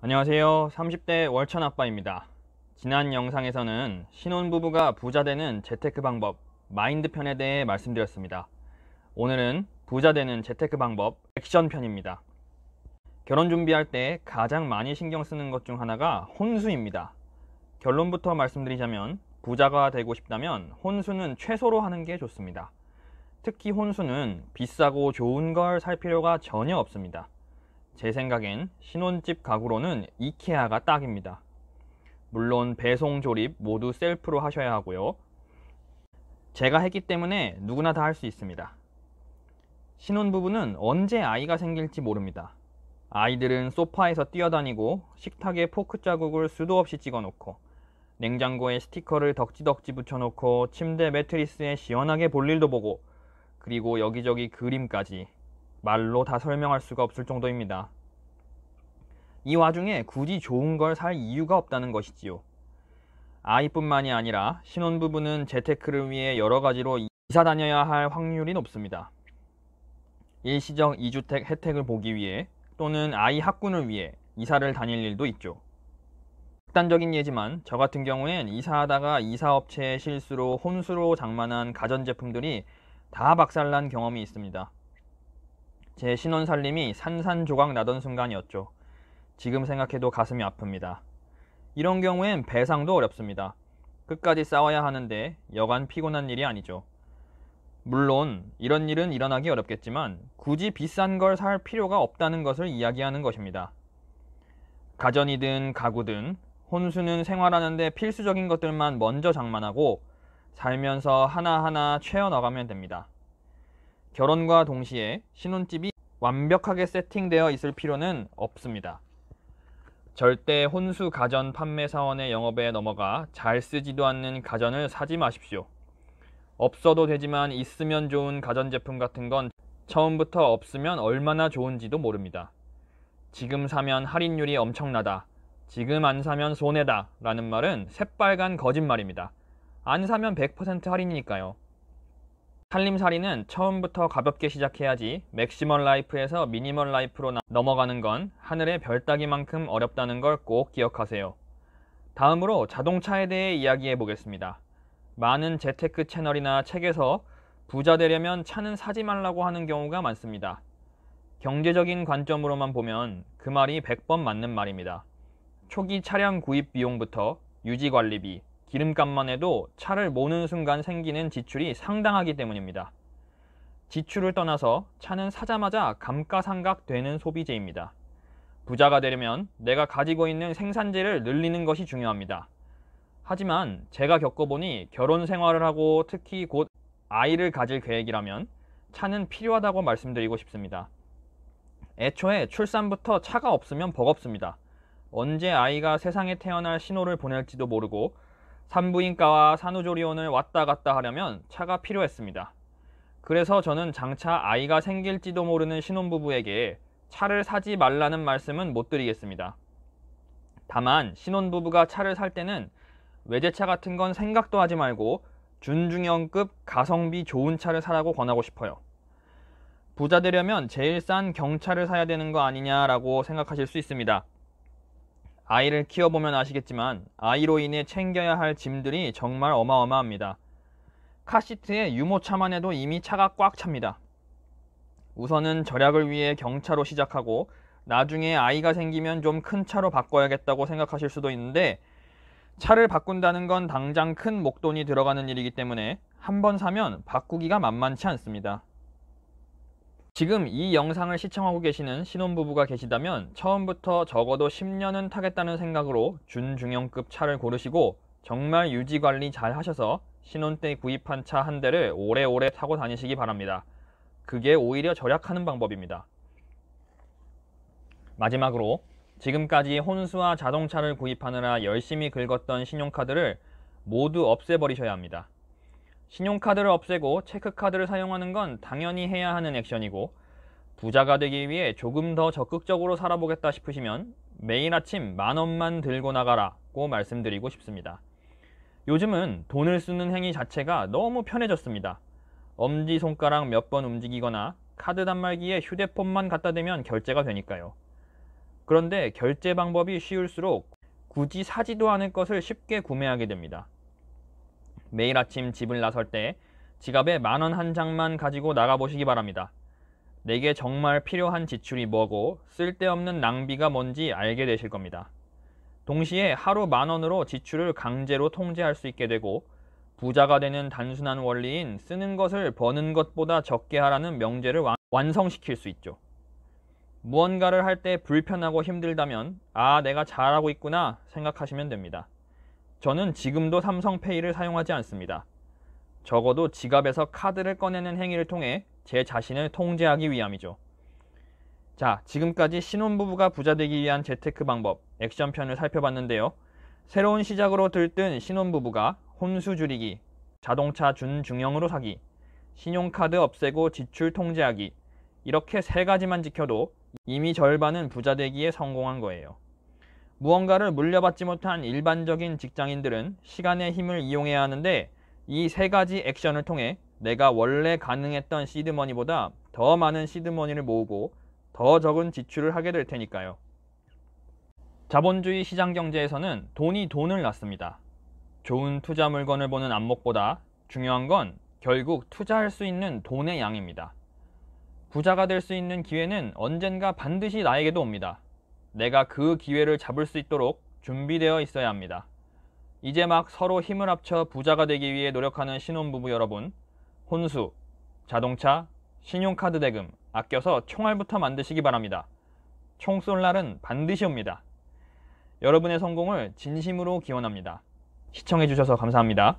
안녕하세요. 30대 월천 아빠입니다. 지난 영상에서는 신혼부부가 부자 되는 재테크 방법 마인드 편에 대해 말씀드렸습니다. 오늘은 부자 되는 재테크 방법 액션 편입니다. 결혼 준비할 때 가장 많이 신경 쓰는 것 중 하나가 혼수입니다. 결론부터 말씀드리자면 부자가 되고 싶다면 혼수는 최소로 하는 게 좋습니다. 특히 혼수는 비싸고 좋은 걸 살 필요가 전혀 없습니다. 제 생각엔 신혼집 가구로는 이케아가 딱입니다. 물론 배송 조립 모두 셀프로 하셔야 하고요. 제가 했기 때문에 누구나 다 할 수 있습니다. 신혼부부는 언제 아이가 생길지 모릅니다. 아이들은 소파에서 뛰어다니고 식탁에 포크 자국을 수도 없이 찍어놓고 냉장고에 스티커를 덕지덕지 붙여놓고 침대 매트리스에 시원하게 볼일도 보고 그리고 여기저기 그림까지 말로 다 설명할 수가 없을 정도입니다. 이 와중에 굳이 좋은 걸 살 이유가 없다는 것이지요. 아이뿐만이 아니라 신혼부부는 재테크를 위해 여러 가지로 이사 다녀야 할 확률이 높습니다. 일시적 2주택 혜택을 보기 위해 또는 아이 학군을 위해 이사를 다닐 일도 있죠. 극단적인 예지만 저 같은 경우엔 이사하다가 이사업체의 실수로 혼수로 장만한 가전제품들이 다 박살난 경험이 있습니다. 제 신혼살림이 산산조각 나던 순간이었죠. 지금 생각해도 가슴이 아픕니다. 이런 경우엔 배상도 어렵습니다. 끝까지 싸워야 하는데 여간 피곤한 일이 아니죠. 물론 이런 일은 일어나기 어렵겠지만 굳이 비싼 걸 살 필요가 없다는 것을 이야기하는 것입니다. 가전이든 가구든 혼수는 생활하는데 필수적인 것들만 먼저 장만하고 살면서 하나하나 채워나가면 됩니다. 결혼과 동시에 신혼집이 완벽하게 세팅되어 있을 필요는 없습니다. 절대 혼수 가전 판매 사원의 영업에 넘어가 잘 쓰지도 않는 가전을 사지 마십시오. 없어도 되지만 있으면 좋은 가전제품 같은 건 처음부터 없으면 얼마나 좋은지도 모릅니다. 지금 사면 할인율이 엄청나다, 지금 안 사면 손해다 라는 말은 새빨간 거짓말입니다. 안 사면 100% 할인이니까요. 살림살이는 처음부터 가볍게 시작해야지 맥시멀 라이프에서 미니멀 라이프로 넘어가는 건 하늘의 별 따기만큼 어렵다는 걸 꼭 기억하세요. 다음으로 자동차에 대해 이야기해 보겠습니다. 많은 재테크 채널이나 책에서 부자 되려면 차는 사지 말라고 하는 경우가 많습니다. 경제적인 관점으로만 보면 그 말이 100번 맞는 말입니다. 초기 차량 구입 비용부터 유지관리비, 기름값만 해도 차를 모는 순간 생기는 지출이 상당하기 때문입니다. 지출을 떠나서 차는 사자마자 감가상각 되는 소비재입니다. 부자가 되려면 내가 가지고 있는 생산재를 늘리는 것이 중요합니다. 하지만 제가 겪어보니 결혼 생활을 하고 특히 곧 아이를 가질 계획이라면 차는 필요하다고 말씀드리고 싶습니다. 애초에 출산부터 차가 없으면 버겁습니다. 언제 아이가 세상에 태어날 신호를 보낼지도 모르고 산부인과와 산후조리원을 왔다 갔다 하려면 차가 필요했습니다. 그래서 저는 장차 아이가 생길지도 모르는 신혼부부에게 차를 사지 말라는 말씀은 못 드리겠습니다. 다만 신혼부부가 차를 살 때는 외제차 같은 건 생각도 하지 말고 준중형급 가성비 좋은 차를 사라고 권하고 싶어요. 부자 되려면 제일 싼 경차를 사야 되는 거 아니냐라고 생각하실 수 있습니다. 아이를 키워보면 아시겠지만 아이로 인해 챙겨야 할 짐들이 정말 어마어마합니다. 카시트에 유모차만 해도 이미 차가 꽉 찹니다. 우선은 절약을 위해 경차로 시작하고 나중에 아이가 생기면 좀 큰 차로 바꿔야겠다고 생각하실 수도 있는데 차를 바꾼다는 건 당장 큰 목돈이 들어가는 일이기 때문에 한번 사면 바꾸기가 만만치 않습니다. 지금 이 영상을 시청하고 계시는 신혼부부가 계시다면 처음부터 적어도 10년은 타겠다는 생각으로 준중형급 차를 고르시고 정말 유지관리 잘 하셔서 신혼 때 구입한 차 한 대를 오래오래 타고 다니시기 바랍니다. 그게 오히려 절약하는 방법입니다. 마지막으로 지금까지 혼수와 자동차를 구입하느라 열심히 긁었던 신용카드를 모두 없애버리셔야 합니다. 신용카드를 없애고 체크카드를 사용하는 건 당연히 해야 하는 액션이고 부자가 되기 위해 조금 더 적극적으로 살아보겠다 싶으시면 매일 아침 10,000원만 들고 나가라고 말씀드리고 싶습니다. 요즘은 돈을 쓰는 행위 자체가 너무 편해졌습니다. 엄지손가락 몇 번 움직이거나 카드 단말기에 휴대폰만 갖다 대면 결제가 되니까요. 그런데 결제 방법이 쉬울수록 굳이 사지도 않을 것을 쉽게 구매하게 됩니다. 매일 아침 집을 나설 때 지갑에 10,000원 한 장만 가지고 나가보시기 바랍니다. 내게 정말 필요한 지출이 뭐고 쓸데없는 낭비가 뭔지 알게 되실 겁니다. 동시에 하루 10,000원으로 지출을 강제로 통제할 수 있게 되고 부자가 되는 단순한 원리인 쓰는 것을 버는 것보다 적게 하라는 명제를 완성시킬 수 있죠. 무언가를 할 때 불편하고 힘들다면 내가 잘하고 있구나 생각하시면 됩니다. 저는 지금도 삼성페이를 사용하지 않습니다. 적어도 지갑에서 카드를 꺼내는 행위를 통해 제 자신을 통제하기 위함이죠. 자, 지금까지 신혼부부가 부자되기 위한 재테크 방법 액션편을 살펴봤는데요. 새로운 시작으로 들뜬 신혼부부가 혼수 줄이기, 자동차 준중형으로 사기, 신용카드 없애고 지출 통제하기, 이렇게 3가지만 지켜도 이미 절반은 부자되기에 성공한 거예요. 무언가를 물려받지 못한 일반적인 직장인들은 시간의 힘을 이용해야 하는데 이 3가지 액션을 통해 내가 원래 가능했던 시드머니보다 더 많은 시드머니를 모으고 더 적은 지출을 하게 될 테니까요. 자본주의 시장 경제에서는 돈이 돈을 낳습니다. 좋은 투자 물건을 보는 안목보다 중요한 건 결국 투자할 수 있는 돈의 양입니다. 부자가 될 수 있는 기회는 언젠가 반드시 나에게도 옵니다. 내가 그 기회를 잡을 수 있도록 준비되어 있어야 합니다. 이제 막 서로 힘을 합쳐 부자가 되기 위해 노력하는 신혼부부 여러분, 혼수, 자동차, 신용카드 대금 아껴서 총알부터 만드시기 바랍니다. 총 쏠 날은 반드시 옵니다. 여러분의 성공을 진심으로 기원합니다. 시청해주셔서 감사합니다.